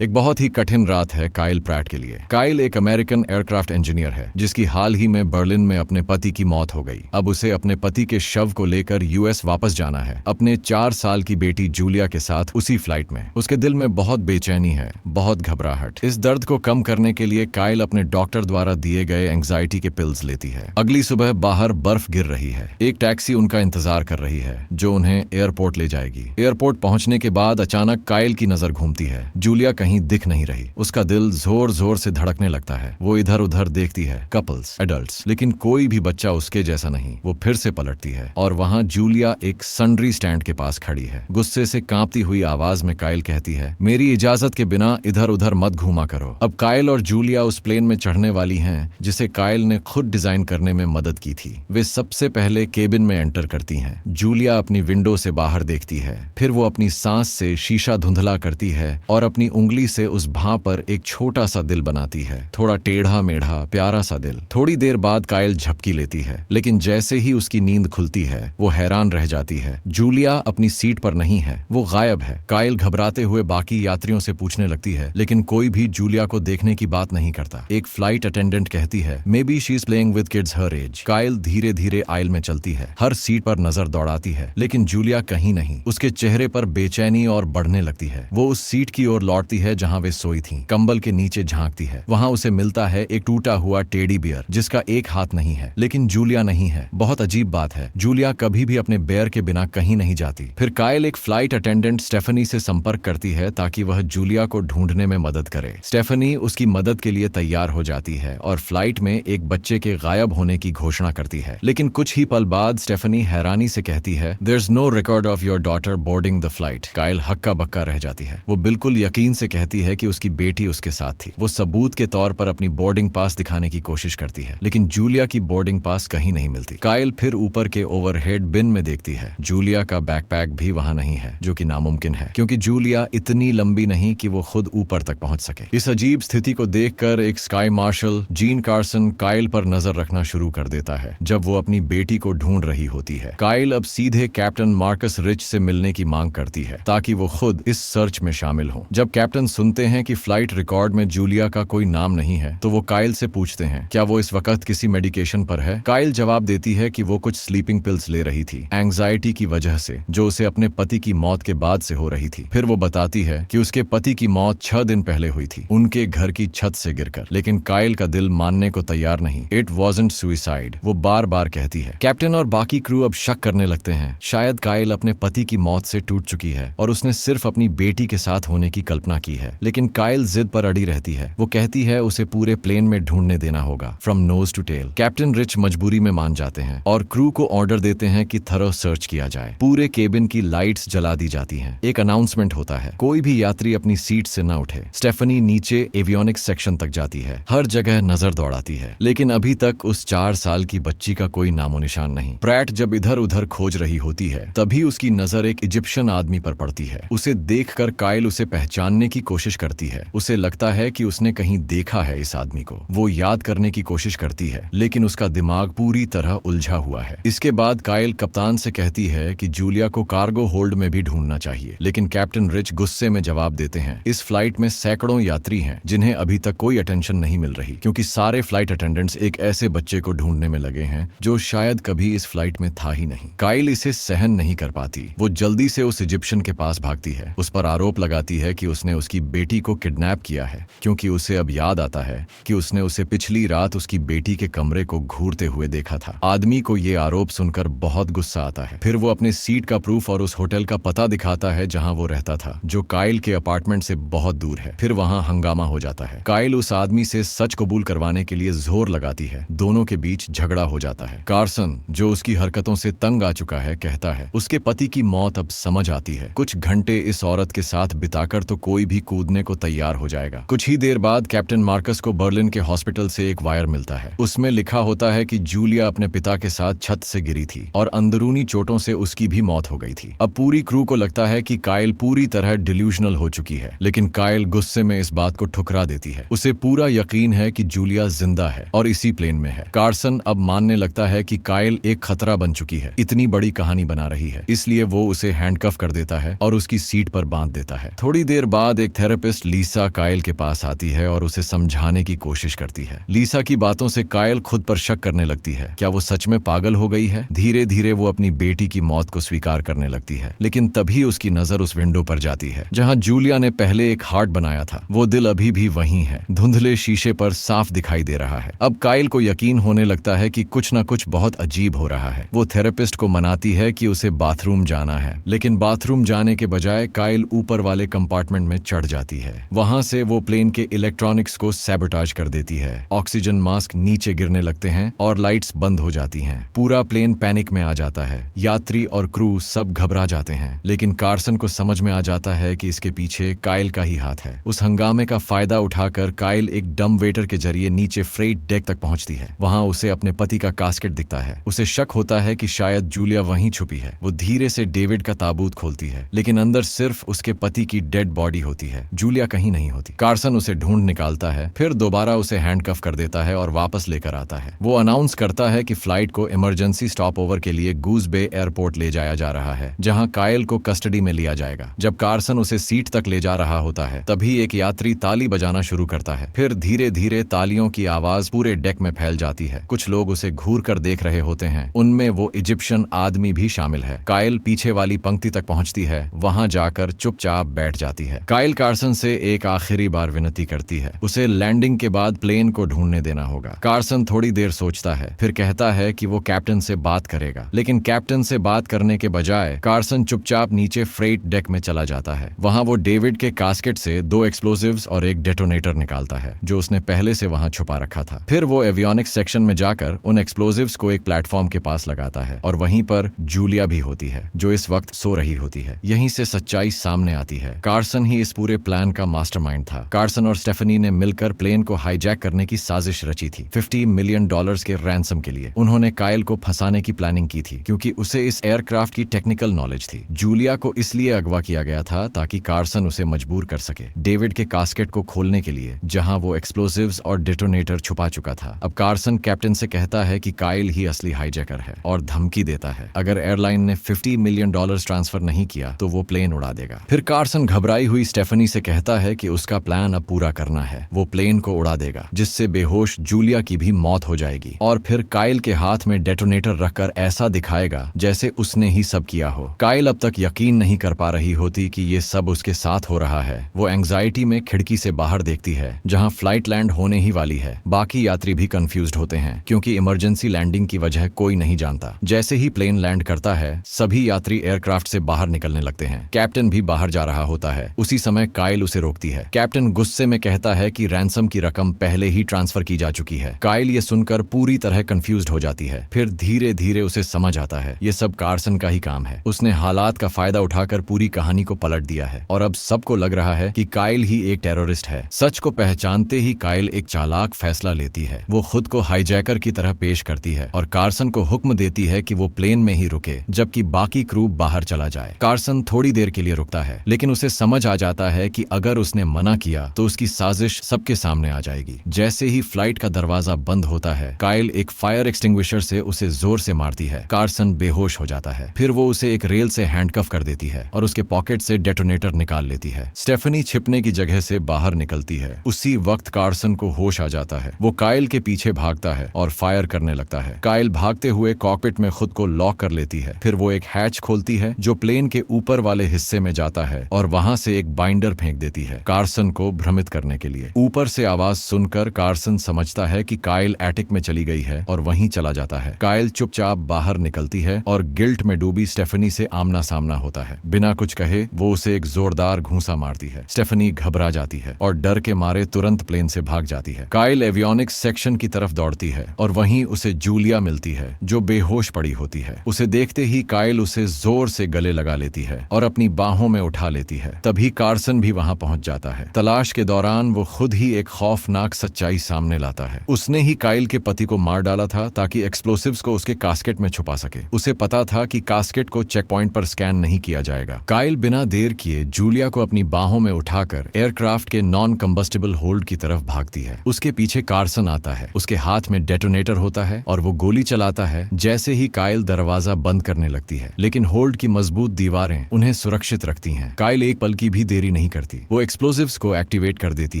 एक बहुत ही कठिन रात है काइल प्रैट के लिए। काइल एक अमेरिकन एयरक्राफ्ट इंजीनियर है जिसकी हाल ही में बर्लिन में अपने पति की मौत हो गई। अब उसे अपने पति के शव को लेकर यूएस वापस जाना है अपने 4 साल की बेटी जूलिया के साथ उसी फ्लाइट में। उसके दिल में बहुत बेचैनी है, बहुत घबराहट। इस दर्द को कम करने के लिए काइल अपने डॉक्टर द्वारा दिए गए एंग्जाइटी के पिल्स लेती है। अगली सुबह बाहर बर्फ गिर रही है। एक टैक्सी उनका इंतजार कर रही है जो उन्हें एयरपोर्ट ले जाएगी। एयरपोर्ट पहुंचने के बाद अचानक काइल की नजर घूमती है। जूलिया कहीं दिख नहीं रही। उसका दिल जोर जोर से धड़कने लगता है। वो इधर उधर देखती है, कपल्स, एडल्ट्स, लेकिन कोई भी बच्चा उसके जैसा नहीं। वो फिर से पलटती है और वहां जूलिया एक सन्ड्री स्टैंड के पास खड़ी है। गुस्से से कांपती हुई आवाज में काइल कहती है, मेरी इजाजत के बिना इधर उधर मत घूमा करो। अब काइल और जूलिया उस प्लेन में चढ़ने वाली हैं जिसे काइल ने खुद डिजाइन करने में मदद की थी। वे सबसे पहले केबिन में एंटर करती हैं। जूलिया अपनी विंडो से बाहर देखती है, फिर वो अपनी सांस से शीशा धुंधला करती है और अपनी उंगली से उस भां पर एक छोटा सा दिल बनाती है, थोड़ा टेढ़ा मेढ़ा प्यारा सा दिल। थोड़ी देर बाद काइल झपकी लेती है, लेकिन जैसे ही उसकी नींद खुलती है वो हैरान रह जाती है। जूलिया अपनी सीट पर नहीं है, वो गायब है। काइल घबराते हुए बाकी यात्रियों से पूछने लगती है, लेकिन कोई भी जूलिया को देखने की बात नहीं करता। एक फ्लाइट अटेंडेंट कहती है, maybe she is playing with kids her age. Kyle धीरे धीरे आइल में चलती है, हर सीट पर नजर दौड़ाती है, लेकिन जूलिया कहीं नहीं। उसके चेहरे पर बेचैनी और बढ़ने लगती है। वो उस सीट की ओर लौटती है जहां वे सोई थीं। कंबल के नीचे झांकती है। वहां उसे मिलता है एक टूटा हुआ टेडी बियर जिसका एक हाथ नहीं है, लेकिन जूलिया नहीं है। बहुत अजीब बात है, जूलिया कभी भी अपने बेयर के बिना कहीं नहीं जाती। फिर काइल एक फ्लाइट अटेंडेंट स्टेफनी से संपर्क करती है ताकि वह जूलिया को ढूंढने में मदद करे। स्टेफनी उसकी मदद के लिए तैयार हो जाती है और फ्लाइट में एक बच्चे के गायब होने की घोषणा करती है। लेकिन कुछ ही पल बाद स्टेफनी हैरानी से कहती है, there is no record of your daughter boarding the flight. Kyle हक्का बक्का रह जाती है। वो बिल्कुल यकीन से कहती है कि उसकी बेटी उसके साथ थी। वो सबूत के तौर पर अपनी बोर्डिंग पास दिखाने की कोशिश करती है, लेकिन जूलिया की बोर्डिंग पास कहीं नहीं मिलती। काइल फिर ऊपर के ओवरहेड बिन में देखती है। जूलिया का बैकपैक भी वहां नहीं है, जो कि नामुमकिन है क्योंकि जूलिया इतनी लंबी नहीं कि वो खुद ऊपर तक पहुंच सके। इस अजीब स्थिति को देखकर एक sky marshal Jean Carson Kyle पर नजर रखना शुरू कर देता है जब वो अपनी बेटी को ढूंढ रही होती है। काइल अब सीधे कैप्टन मार्कस रिच से मिलने की मांग करती है ताकि वो खुद इस सर्च में शामिल हो। जब कैप्टन सुनते हैं कि फ्लाइट रिकॉर्ड में जूलिया का कोई नाम नहीं है तो वो काइल से पूछते हैं, क्या वो इस वक्त किसी मेडिकेशन पर है? काइल जवाब देती है कि वो कुछ स्लीपिंग पिल्स ले रही थी, एंग्जाइटी की वजह से, जो उसे अपने पति की मौत के बाद से हो रही थी। फिर वो बताती है कि उसके पति की मौत 6 दिन पहले हुई थी, उनके घर की छत से गिरकर। लेकिन काइल का दिल मानने को तैयार नहीं। इट वॉजंट सुइसाइड, वो बार बार कहती है। कैप्टन और बाकी क्रू अब शक करने लगते हैं, शायद काइल अपने पति की मौत से टूट चुकी है और उसने सिर्फ अपनी बेटी के साथ होने की कल्पना की है। लेकिन काइल जिद पर अड़ी रहती है। वो कहती है उसे पूरे प्लेन में ढूंढने देना होगा, from nose to tail. Captain Rich मजबूरी में मान जाते हैं और क्रू को ऑर्डर देते हैं कि थरो सर्च किया जाए। पूरे केबिन की लाइट्स जला दी जाती हैं। एक अनाउंसमेंट होता है, कोई भी यात्री अपनी सीट से न उठे। स्टेफनी नीचे एवियोनिक्स सेक्शन तक जाती है, हर जगह नजर दौड़ाती है, लेकिन अभी तक उस 4 साल की बच्ची का कोई नामो निशान नहीं। प्रैट जब इधर उधर खोज रही होती है तभी उसकी नजर एक इजिप्शियन आदमी पर पड़ती है। उसे देखकर काइल उसे पहचानने की कोशिश करती है। उसे लगता है कि उसने कहीं देखा है इस आदमी को। वो याद करने की कोशिश करती है, लेकिन उसका दिमाग पूरी तरह उलझा हुआ है। इसके बाद काइल कप्तान से कहती है कि जूलिया को कार्गो होल्ड में भी ढूंढना चाहिए, लेकिन कैप्टन रिच गुस्से में जवाब देते हैं, इस फ्लाइट में सैकड़ों यात्री हैं जिन्हें अभी तक कोई अटेंशन नहीं मिल रही क्योंकि सारे फ्लाइट अटेंडेंट्स एक ऐसे बच्चे को ढूंढने में लगे हैं जो शायद कभी इस फ्लाइट में था ही नहीं। काइल इसे सहन नहीं कर पाती। वो जल्दी से उस इजिप्शियन के पास भागती है। उस पर आरोप लगाती है कि उसने उसकी बेटी को किडनैप किया है, क्योंकि उसे अब याद आता है कि उसने उसे पिछली रात उसकी बेटी के कमरे को घूरते हुए देखा था। आदमी को ये आरोप सुनकर बहुत गुस्सा आता है। फिर वो अपने सीट का प्रूफ और उस होटल का पता दिखाता है जहां वो रहता था, जो काइल के अपार्टमेंट से बहुत दूर है। फिर वहां हंगामा हो जाता है। काइल उस आदमी से सच कबूल करवाने के लिए जोर लगाती है। दोनों के बीच झगड़ा हो जाता है। कार्सन, जो उसकी हरकतों से तंग आ चुका है, कहता है उसके पति की मौत अब समझ आती है। कुछ घंटे इस औरत के साथ बिताकर तो कोई भी कूदने को तैयार हो जाएगा। कुछ ही देर बाद कैप्टन मार्कस को बर्लिन के हॉस्पिटल से एक वायर मिलता है। उसमें लिखा होता है कि जूलिया अपने पिता के साथ छत से गिरी थी और अंदरूनी चोटों से उसकी भी मौत हो गई थी। अब पूरी क्रू को लगता है कि काइल पूरी तरह डिल्यूजनल हो चुकी है, लेकिन काइल गुस्से में इस बात को ठुकरा देती है। उसे पूरा यकीन है कि जूलिया जिंदा है और इसी प्लेन में है। कार्सन अब मानने लगता है कि काइल एक खतरा बन चुकी है, इतनी बड़ी कहानी बना रही है, इसलिए वो उसे हैंडकफ कर देता है और उसकी सीट पर बांध देता है। थोड़ी देर बाद एक थेरेपिस्ट लीसा काइल के पास आती है और उसे समझाने की कोशिश करती है। लीसा की बातों से काइल खुद पर शक करने लगती है। क्या वो सच में पागल हो गई है? धीरे धीरे वो अपनी बेटी की मौत को स्वीकार करने लगती है, लेकिन तभी उसकी नजर उस विंडो पर जाती है जहां जूलिया ने पहले एक हार्ट बनाया था। वो दिल अभी भी वहीं है, धुंधले शीशे पर साफ दिखाई दे रहा है। अब काइल को यकीन होने लगता है कि कुछ न कुछ बहुत अजीब हो रहा है। वो थेरेपिस्ट को मनाती है कि उसे बाथरूम जाना है, लेकिन बाथरूम जाने के बजाय काइल ऊपर वाले कंपार्टमेंट में चढ़ जाती है। वहां से वो प्लेन के इलेक्ट्रॉनिक्स को सैबोटाज कर देती है। ऑक्सीजन मास्क नीचे गिरने लगते हैं और लाइट्स बंद हो जाती हैं। पूरा प्लेन पैनिक में आ जाता है। यात्री और क्रू सब घबरा जाते हैं, लेकिन कार्सन को समझ में आ जाता है कि इसके पीछे काइल का ही हाथ है। उस हंगामे का फायदा उठाकर काइल एक डम वेटर के जरिए नीचे फ्रेट डेक तक पहुंचती है। वहां उसे अपने पति का कास्केट दिखता है। उसे शक होता है कि शायद जूलिया वहीं छुपी है। वो धीरे से डेविड का ताबूत खोलती है, लेकिन अंदर सिर्फ उसके पति की डेड बॉडी होती है। जूलिया कहीं नहीं होती। कार्सन उसे ढूंढ निकालता है, फिर दोबारा उसे हैंडकफ कर देता है और वापस लेकर आता है। वो अनाउंस करता है कि फ्लाइट को इमरजेंसी स्टॉप ओवर के लिए गूज बे एयरपोर्ट ले जाया जा रहा है, जहां काइल को कस्टडी में लिया जाएगा। जब कार्सन उसे सीट तक ले जा रहा होता है, तभी एक यात्री ताली बजाना शुरू करता है। फिर धीरे धीरे तालियों की आवाज पूरे डेक में फैल जाती है। कुछ लोग उसे घूर कर देख रहे होते हैं, उनमें वो इजिप्शियन आदमी भी शामिल है। काइल पीछे वाली पंक्ति तक पहुंचती है, वहां जाकर चुपचाप बैठ जाती है। काइल कार्सन से एक आखिरी बार विनती करती है, उसे लैंडिंग के बाद प्लेन को ढूंढने देना होगा। कार्सन थोड़ी देर सोचता है, फिर कहता है कि वो कैप्टन से बात करेगा, लेकिन कैप्टन से बात करने के बजाय कार्सन चुपचाप नीचे फ्रेट डेक में चला जाता है। वहां वो डेविड के कास्केट से 2 एक्सप्लोजिव्स और एक डेटोनेटर निकालता है, जो उसने पहले से वहां छुपा रखा था। फिर वो एवियोनिक्स सेक्शन में जाकर उन एक्सप्लोजिव्स को एक प्लेटफॉर्म के पास लगाता है, और वहीं पर जूलिया भी होती है, जो इस वक्त सो रही होती है। यहीं से सच्चाई सामने आती है। कार्सन ही इस पूरे प्लान का मास्टरमाइंड था। कार्सन और स्टेफनी ने मिलकर प्लेन को हाईजैक करने की साजिश रची थी, $50 मिलियन के रैंसम के लिए। उन्होंने काइल को फंसाने की प्लानिंग की थी, क्योंकि उसे इस एयरक्राफ्ट की टेक्निकल नॉलेज थी। जूलिया को इसलिए अगवा किया गया था ताकि कार्सन उसे मजबूर कर सके डेविड के कास्केट को खोलने के लिए, जहां वो एक्सप्लोजिव्स और डेटोनेटर छुपा चुका था। अब कार्सन कैप्टन से कहता है कि काइल ही असली हाईजैकर है और धमकी देता है, अगर एयरलाइन ने $50 मिलियन ट्रांसफर नहीं किया तो वो प्लेन उड़ा देगा। फिर कार्सन घबराई हुई स्टेफनी से कहता है कि उसका प्लान अब पूरा करना है। वो प्लेन को उड़ा देगा, जिससे बेहोश जूलिया की भी मौत हो जाएगी, और फिर काइल के हाथ में डेटोनेटर रखकर ऐसा दिखाएगा जैसे उसने ही सब किया हो। काइल अब तक यकीन नहीं कर पा रही होती कि ये सब उसके साथ हो रहा है। वो एंग्जाइटी में खिड़की से बाहर देखती है, जहां फ्लाइट लैंड होने ही वाली है। बाकी यात्री भी कंफ्यूज्ड होते हैं, क्योंकि इमरजेंसी लैंडिंग की वजह कोई नहीं जानता। जैसे ही प्लेन लैंड करता है, सभी यात्री एयरक्राफ्ट से बाहर निकलने लगते हैं। कैप्टन भी बाहर जा रहा होता है। उसी समय काइल उसे रोकती है। कैप्टन गुस्से में कहता है कि रैंसम की रकम पहले ही ट्रांसफर की जा चुकी है। काइल ये सुनकर पूरी तरह कंफ्यूज्ड हो जाती है। फिर धीरे धीरे उसे समझ आता है ये सब कार्सन का ही काम है। उसने हालात का फायदा उठाकर पूरी कहानी को पलट दिया है, और अब सबको लग रहा है कि काइल ही एक टेररिस्ट है। सच को पहचानते ही काइल एक चालाक फैसला लेती है। वो खुद को हाईजैकर की तरह पेश करती है और कार्सन को हुक्म देती है कि वो प्लेन में ही रुके, जबकि बाकी क्रू बाहर चला जाए। कार्सन थोड़ी देर के लिए रुकता है, लेकिन उसे समझ आ जाता है कि अगर उसने मना किया तो उसकी साजिश सबके सामने आ जाएगी। जैसे ही फ्लाइट का दरवाजा बंद होता है, काइल एक फायर एक्सटिंग्विशर से उसे जोर से मारती है। कार्सन बेहोश हो जाता है। फिर वो उसे एक रेल से हैंडकफ कर देती है और उसके पॉकेट से डेटोनेटर निकाल लेती है। स्टेफनी छिपने की जगह से बाहर निकलती है। उसी वक्त कार्सन को होश आ जाता है। वो काइल के पीछे भागता है और फायर करने लगता है। काइल भागते हुए कॉकपिट में खुद को लॉक कर लेती है। फिर वो एक हैच खोलती है जो प्लेन के ऊपर वाले हिस्से में जाता है, और वहां से एक बाइंडर फेंक देती है, कार्सन को भ्रमित करने के लिए। ऊपर से आवाज सुनकर कार्सन समझता है कि काइल एटिक में चली गई है और वहीं चला जाता है। काइल चुपचाप बाहर निकलती है और गिल्ट में डूबी स्टेफनी से आमना सामना होता है। बिना कुछ कहे वो उसे एक जोरदार घूंसा मारती है। स्टेफनी घबरा जाती है और डर के मारे तुरंत प्लेन से भाग जाती है। काइल एवियोनिक्स सेक्शन की तरफ दौड़ती है और वहीं उसे जूलिया मिलती है, जो बेहोश पड़ी होती है। उसे देखते ही काइल उसे जोर से गले लगा लेती है और अपनी बाहों में उठा लेती है। तभी कार्सन भी वहां पहुंच जाता है। तलाश के दौरान वो खुद ही एक खौफनाक सच्चाई सामने लाता है। उसने ही काइल के पति को मार डाला था ताकि एक्सप्लोसिव्स को उसके कास्केट में छुपा सके। उसे पता था कि कास्केट को चेक पॉइंट पर स्कैन नहीं किया जाएगा। काइल बिना देर किए जूलिया को अपनी बाहों में उठाकर एयरक्राफ्ट के नॉन कंबस्टिबल होल्ड की तरफ भागती है। उसके पीछे कार्सन आता है। उसके हाथ में डेटोनेटर होता है और वो गोली चलाता है। जैसे ही काइल दरवाजा बंद करने लगती है, लेकिन होल्ड की मजबूत दीवारें उन्हें सुरक्षित रखती हैं। काइल एक पल की भी देरी नहीं करती, वो एक्सप्लोजिव्स को एक्टिवेट कर देती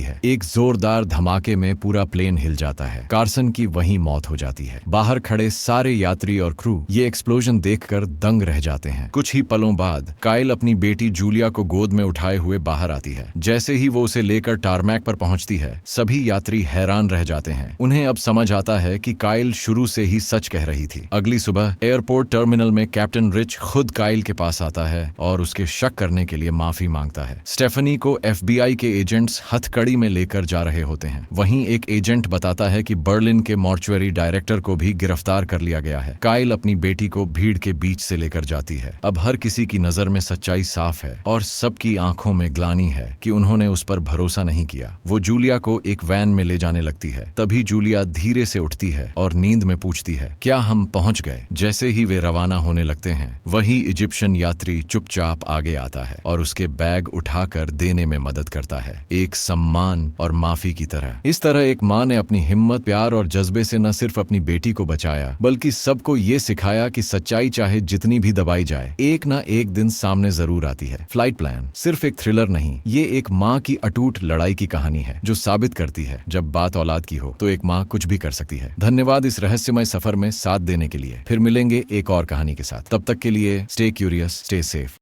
है। एक जोरदार धमाके में पूरा प्लेन हिल जाता है। कार्सन की वहीं मौत हो जाती है। बाहर खड़े सारे यात्री और क्रू ये एक्सप्लोजन देखकर दंग रह जाते हैं। कुछ ही पलों बाद काइल अपनी बेटी जूलिया को गोद में उठाए हुए बाहर आती है। जैसे ही वो उसे लेकर टारमैक पर पहुंचती है, सभी यात्री हैरान रह जाते हैं। उन्हें अब समझ आता है कि काइल शुरू से ही सच कह रही थी। अगली सुबह एयरपोर्ट टर्मिनल में कैप्टन रिच खुद काइल के पास आता है और उसके शक करने के लिए माफी मांगता है। स्टेफनी को FBI के एजेंट्स हथकड़ी में लेकर जा रहे होते हैं। वहीं एक एजेंट बताता है कि बर्लिन के मॉर्चुअरी डायरेक्टर को भी गिरफ्तार कर लिया गया है। काइल अपनी बेटी को भीड़ के बीच से लेकर जाती है। अब हर किसी की नजर में सच्चाई साफ है और सबकी आंखों में ग्लानि है कि उन्होंने उस पर भरोसा नहीं किया। वो जूलिया को एक वैन में ले जाने लगती है। तभी जूलिया धीरे से उठती है और नींद में पूछती है, क्या हम पहुंच गए? जैसे ही वे रवाना होने लगते हैं, वही इजिप्शियन यात्री चुपचाप आगे आता है और उसके बैग उठाकर देने में मदद करता है, एक सम्मान और माफी की तरह। इस तरह एक माँ ने अपनी हिम्मत, प्यार और जज्बे से न सिर्फ अपनी बेटी को बचाया, बल्कि सबको ये सिखाया कि सच्चाई चाहे जितनी भी दबाई जाए, एक ना एक दिन सामने जरूर आती है। फ्लाइट प्लान सिर्फ एक थ्रिलर नहीं, ये एक माँ की अटूट लड़ाई की कहानी है, जो साबित करती है जब बात औलाद की हो तो एक माँ कुछ भी कर सकती है। धन्यवाद इस रहस्यमय सफर में साथ देने के लिए। फिर मिलेंगे एक और कहानी के साथ। तब तक के लिए स्टे क्यूरियस, स्टे सेफ।